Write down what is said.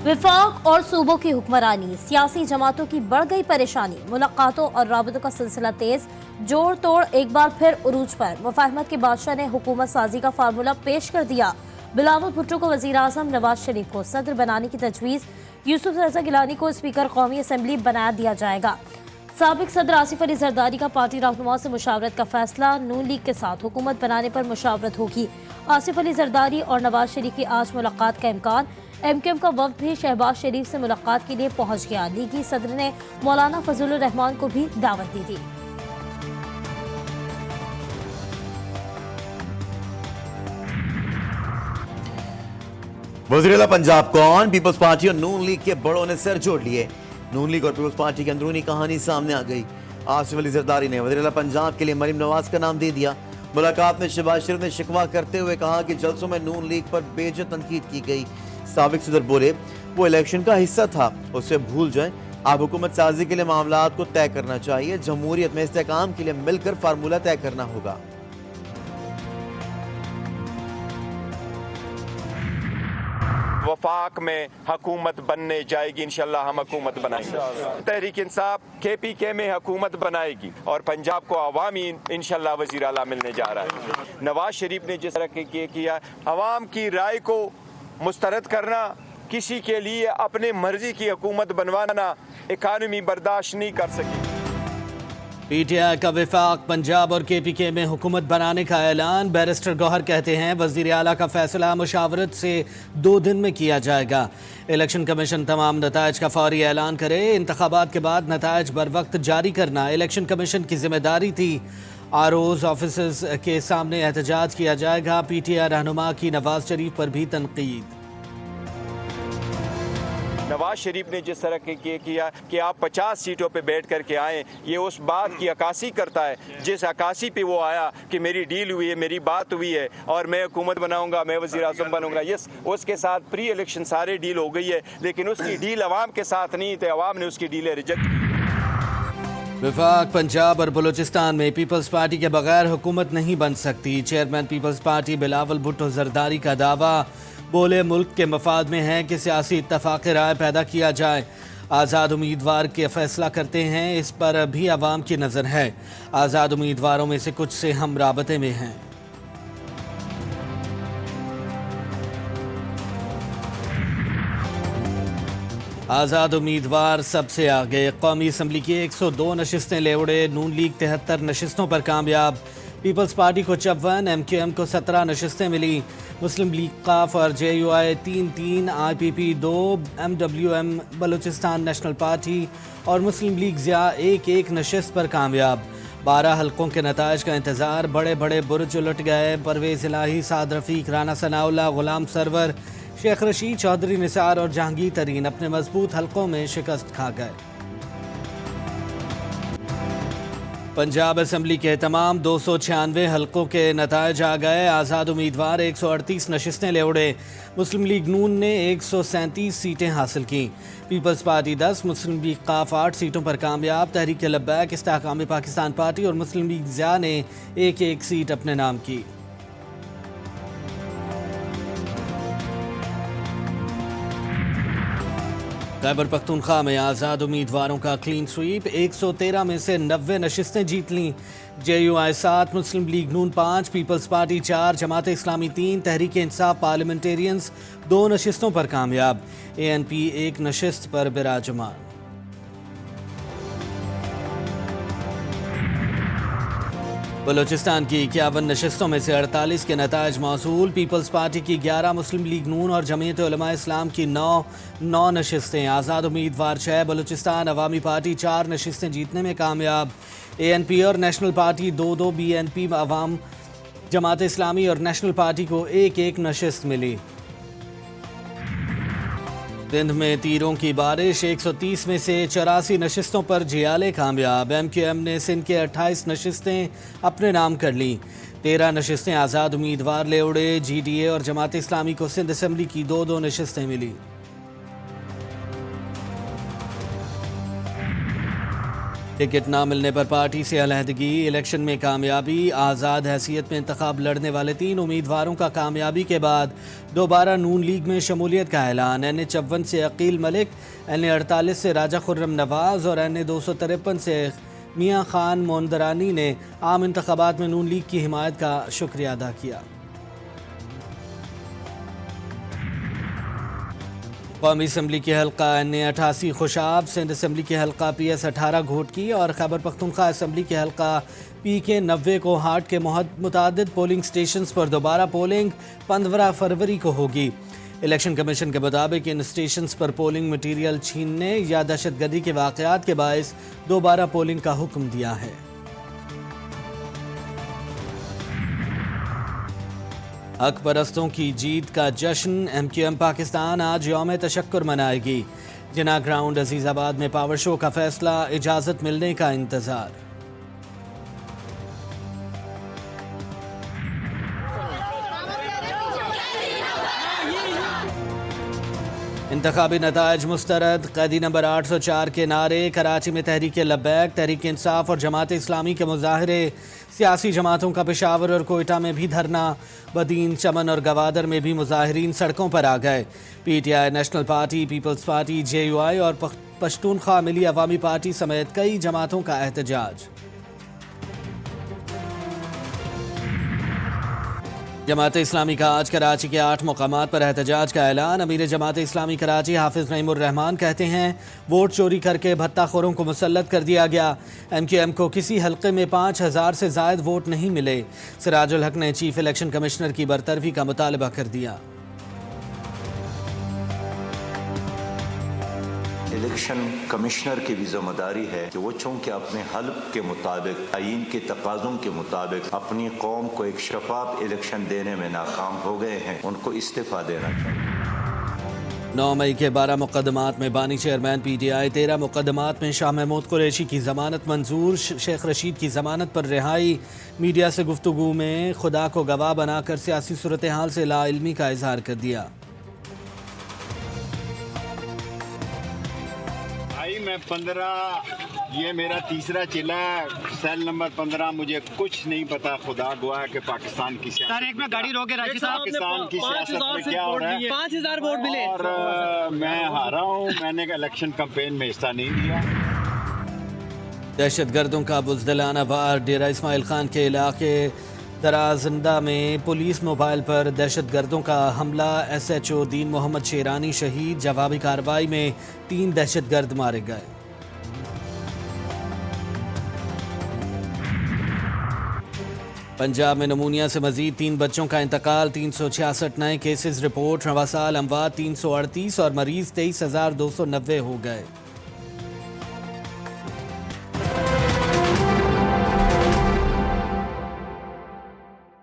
वफाक और सूबों की हुक्मरानी, सियासी जमातों की बढ़ गई परेशानी, मुलाकातों और राबतों का सिलसिला तेज, जोड़ तोड़ एक बार फिर उरूज पर। मुफाहमत के बादशाह ने हुकूमत साजी का फार्मूला पेश कर दिया। बिलावल भुट्टो को वजीर आजम, नवाज शरीफ को सदर बनाने की तजवीज़, यूसुफ रज़ा गिलानी को स्पीकर कौमी असम्बली बना दिया जाएगा। साबिक सदर आसिफ अली जरदारी का पार्टी रहनुमा से मुशावरत का फैसला, नून लीग के साथ हुकूमत बनाने पर मुशावरत होगी। आसिफ अली जरदारी और नवाज शरीफ की आज मुलाकात का इम्कान। एमक्यूएम का वफ्द भी शहबाज शरीफ से मुलाकात के लिए पहुंच गया। लीगी सदर ने मौलाना फजलुर रहमान को भी दावत दी थी। वज़ीर-ए-आला पंजाब कौन? पीपल्स पार्टी और नून लीग के बड़ों ने सर जोड़ लिए। नून लीग और पीपल्स पार्टी की अंदरूनी कहानी सामने आ गई। आसिफ अली जरदारी ने वज़ीर-ए-आला पंजाब के लिए मरीम नवाज का नाम दे दिया। मुलाकात में शहबाज शरीफ ने शिकवा करते हुए कहा कि जलसों में नून लीग पर बेजा तनकीद की गई। साबिक सदर बोले वो इलेक्शन का हिस्सा था, उसे भूल जाएं। अब हुकूमत साजी के लिए मामलात को तय करना चाहिए। जमहूरियत में इस्तेहकाम के लिए मिलकर फार्मूला तय करना होगा। वफाक में हुकूमत बनने जाएगी, इंशाल्लाह हम हुकूमत बनाएंगे। तहरीक इंसाफ KPK में हुकूमत बनाएगी और पंजाब को अवामी इंशाल्लाह वज़ीर आला मिलने जा रहा है। नवाज शरीफ ने जिस तरह किया, अवाम की राय को मुस्तरद करना, किसी के लिए अपने मर्जी की हुकूमत बनवाना इकानमी बर्दाश्त नहीं कर सकी। PTI का वफाक पंजाब और KPK में हुकूमत बनाने का ऐलान। बैरिस्टर गौहर कहते हैं वज़ीर आला का फैसला मुशावरत से 2 दिन में किया जाएगा। इलेक्शन कमीशन तमाम नताइज का फौरी ऐलान करे। इंतखाबात के बाद नताइज बर वक्त जारी करना इलेक्शन कमीशन की जिम्मेदारी थी। ROs ऑफिसर्स के सामने एहतजाज किया जाएगा। PTI रहनुमा की नवाज शरीफ पर भी तनकीद। नवाज शरीफ ने जिस तरह किया कि आप 50 सीटों पे बैठ करके आएँ, ये उस बात की अक्कासी करता है जिस अक्कासी पे वो आया कि मेरी डील हुई है, मेरी बात हुई है और मैं हुकूमत बनाऊंगा, मैं वज़ीर आज़म बनूंगा। यस, उसके साथ प्री इलेक्शन सारे डील हो गई है, लेकिन उसकी डील अवाम के साथ नहीं थे, अवाम ने उसकी डीलें रिजेक्ट की। वफाक पंजाब और बलूचिस्तान में पीपल्स पार्टी के बगैर हुकूमत नहीं बन सकती। चेयरमैन पीपल्स पार्टी बिलावल भुट्टो जरदारी का दावा। बोले मुल्क के मफाद में है कि सियासी इत्तफाक राय पैदा किया जाए। आज़ाद उम्मीदवार के फैसला करते हैं, इस पर भी आवाम की नज़र है। आज़ाद उम्मीदवारों में से कुछ से हम राबते में हैं। आज़ाद उम्मीदवार सबसे आगे। कौमी असम्बली की 102 नशिस्तें ले उड़े। नून लीग 73 नशिस्तों पर कामयाब। पीपल्स पार्टी को 54, MQM को 17 नशिस्तें मिली। मुस्लिम लीग काफ और JUI 3-3, IPP 2, MWM Balochistan national party और मुस्लिम लीग ज़िया 1-1 नशिस्त पर कामयाब। 12 हलकों के नताइज का इंतज़ार। बड़े बड़े बुर्ज उलट गए। परवेज़ इलाही, साद रफ़ीक, राना सनाउल्लाह, गुलाम सरवर, शेख रशीद, चौधरी निसार और जहांगीर तरीन अपने मजबूत हलकों में शिकस्त खा गए। पंजाब असम्बली के तमाम 296 हलकों के नताइज आ गए। आज़ाद उम्मीदवार 138 नशिस्तें ले उड़े। मुस्लिम लीग नून ने 137 सीटें हासिल की। पीपल्स पार्टी 10, मुस्लिम लीग काफ 8 सीटों पर कामयाब। तहरीक लब्बैक, इस्तेहकाम पाकिस्तान पार्टी और मुस्लिम लीग ज़िया ने 1-1 सीट अपने नाम की। खैबर पख्तूनख्वा में आज़ाद उम्मीदवारों का क्लीन स्वीप। 113 में से 90 नशिस्तें जीत लीं। JUI 7, मुस्लिम लीग नून 5, peoples party 4, Jamaat Islami 3, Tehreek Insaf parliamentarians 2 नशिस्तों पर कामयाब। ANP 1 नशिस्त पर बिराजमान। बलूचिस्तान की 51 नशिस्तों में से 48 के नताइज मौसूल। पीपल्स पार्टी की 11, मुस्लिम लीग नून और जमीयत उलमा इस्लाम की 9 नशिस्तें। आज़ाद उम्मीदवार 6, बलूचिस्तान अवामी पार्टी 4 नशिस्तें जीतने में कामयाब। ANP और नेशनल पार्टी 2-2, BNP अवाम, जमात इस्लामी और नेशनल पार्टी को 1-1 नशिस्त मिली। सिंध में तीरों की बारिश। 130 में से 84 नशिस्तों पर जियाले कामयाब। MQM ने सिंध के 28 नशिस्तें अपने नाम कर लीं। 13 नशिस्तें आज़ाद उम्मीदवार ले उड़े। GDA और जमात इस्लामी को सिंध असम्बली की 2-2 नशिस्तें मिली। टिकट ना मिलने पर पार्टी से अलहदगी, इलेक्शन में कामयाबी। आज़ाद हैसियत में इंतखाब लड़ने वाले 3 उम्मीदवारों का कामयाबी के बाद दोबारा नून लीग में शमूलियत का ऐलान। NA 56 से अकील मलिक, NA 48 से राजा खुर्रम नवाज और NA 253 से मियाँ खान मोंदरानी ने आम इंतखाबात में नून लीग की हिमायत का शुक्रिया अदा किया। कौमी असम्बली की हल्का NA 88 खुशाब, सिंध असम्बली की हल्का PS 18 घोटकी और खैबर पख्तूनख्वा असम्बली की हल्का PK 90 को हाट के मुतादिद पोलिंग स्टेशंस पर दोबारा पोलिंग 15 फरवरी को होगी। इलेक्शन कमीशन के मुताबिक इन स्टेशंस पर पोलिंग मटीरियल छीनने या दहशतगर्दी के वाक़यात के बायस दोबारा पोलिंग का हुक्म दिया है। हक परस्तों की जीत का जश्न, MQM पाकिस्तान आज यौम तशक्कुर मनाएगी। जिना ग्राउंड अजीज़ाबाद में पावर शो का फैसला, इजाज़त मिलने का इंतज़ार। इंतखाबी नताइज मुस्तरद, कैदी नंबर 804 के नारे, कराची में तहरीक लब्बैक, तहरीक इंसाफ और जमात इस्लामी के मुजाहरे, सियासी जमातों का पेशावर और कोयटा में भी धरना, बदीन, चमन और गवादर में भी मुजाहिरीन सड़कों पर आ गए। PTI, नेशनल पार्टी, पीपल्स पार्टी, JUI और पश्तूनख्वा मिली अवामी पार्टी समेत कई जमातों का एहतजाज। जमात इस्लामी का आज कराची के 8 मुकामात पर एहतजाज का ऐलान। अमीर जमात इस्लामी कराची हाफिज नईमुर रहमान कहते हैं, वोट चोरी करके भत्ताखोरों को मुसल्लत कर दिया गया। MQM को किसी हल्के में 5000 से ज़ायद वोट नहीं मिले। सिराजुल हक ने चीफ इलेक्शन कमिश्नर की बरतरफी का मुतालबा कर दिया। इलेक्शन कमिश्नर की भी जिम्मेदारी है कि वो चूँकि अपने हल्फ के मुताबिक, आईन के तकाज़ों के मुताबिक अपनी कौम को एक शफाफ इलेक्शन देने में नाकाम हो गए हैं, उनको इस्तीफ़ा देना चाहिए। 9 मई के 12 मुकदमात में बानी चेयरमैन PTI, 13 मुकदमात में शाह महमूद कुरैशी की ज़मानत मंजूर, शेख रशीद की ज़मानत पर रिहाई। मीडिया से गुफ्तगू में खुदा को गवाह बनाकर सियासी सूरत हाल से लाइल्मी का इजहार कर दिया। मैं 15, ये मेरा तीसरा चिल्ला, सेल नंबर 15, मुझे कुछ नहीं पता, खुदा गवाह के पाकिस्तान की सर एक में गाड़ी रोके राशिद साहब, पाकिस्तान की सियासत में क्या हो रहा है। 5000 वोट मिले और मैं हारा हूँ, मैंने इलेक्शन कैंपेन में हिस्सा नहीं लिया। दहशतगर्दों का बुज़दिलाना वार, डेरा इस्माइल खान के इलाके दराजंदा में पुलिस मोबाइल पर दहशतगर्दों का हमला, SHO दीन मोहम्मद शेरानी शहीद। जवाबी कार्रवाई में 3 दहशतगर्द मारे गए। पंजाब में नमूनिया से मजीद 3 बच्चों का इंतकाल, 366 नए केसेस रिपोर्ट। रवासाल अमवात 338 और मरीज 23,290 हो गए।